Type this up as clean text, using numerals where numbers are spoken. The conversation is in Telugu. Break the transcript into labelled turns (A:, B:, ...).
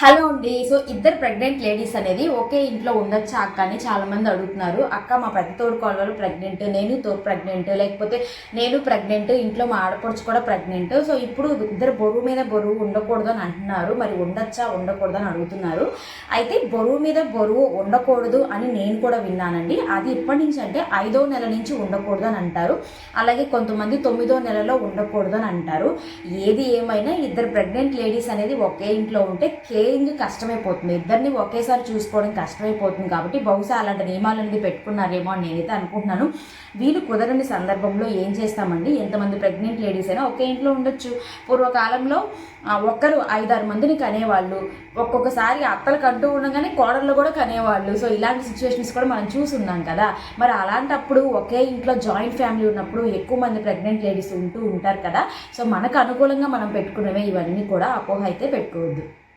A: హలో అండి. సో ఇద్దరు ప్రెగ్నెంట్ లేడీస్ అనేది ఒకే ఇంట్లో ఉండొచ్చా అక్క అని చాలామంది అడుగుతున్నారు. అక్క మా పెద్ద తోడుకోడలు వాళ్ళు ప్రెగ్నెంట్, నేను ప్రెగ్నెంట్, లేకపోతే నేను ప్రెగ్నెంట్, ఇంట్లో మా ఆడపడుచు కూడా ప్రెగ్నెంట్. సో ఇప్పుడు ఇద్దరు బరువు మీద బరువు ఉండకూడదు అని అంటున్నారు. మరి ఉండొచ్చా ఉండకూడదు అని అడుగుతున్నారు. అయితే బరువు మీద బరువు ఉండకూడదు అని నేను కూడా విన్నానండి. అది ఎప్పటి నుంచి అంటే 5వ నెల నుంచి ఉండకూడదు అని అంటారు. అలాగే కొంతమంది 9వ నెలలో ఉండకూడదు అని అంటారు. ఏది ఏమైనా ఇద్దరు ప్రెగ్నెంట్ లేడీస్ అనేది ఒకే ఇంట్లో ఉంటే కష్టమైపోతుంది. ఇద్దరిని ఒకేసారి చూసుకోవడం కష్టమైపోతుంది. కాబట్టి బహుశా అలాంటి నియమాలు అనేది పెట్టుకున్నారేమో అని నేనైతే అనుకుంటున్నాను. వీళ్ళు కుదరని సందర్భంలో ఏం చేస్తామండి, ఎంతమంది ప్రెగ్నెంట్ లేడీస్ అయినా ఒకే ఇంట్లో ఉండొచ్చు. పూర్వకాలంలో ఒక్కరు 5-6 మందిని కనేవాళ్ళు. ఒక్కొక్కసారి అత్తలు కంటూ ఉండగానే కోడళ్ళు కూడా కనేవాళ్ళు. సో ఇలాంటి సిచ్యువేషన్స్ కూడా మనం చూసున్నాం కదా. మరి అలాంటప్పుడు ఒకే ఇంట్లో జాయింట్ ఫ్యామిలీ ఉన్నప్పుడు ఎక్కువ మంది ప్రెగ్నెంట్ లేడీస్ ఉంటారు కదా. సో మనకు అనుకూలంగా మనం పెట్టుకున్నవే ఇవన్నీ కూడా. అపోహ అయితే పెట్టుకోవద్దు.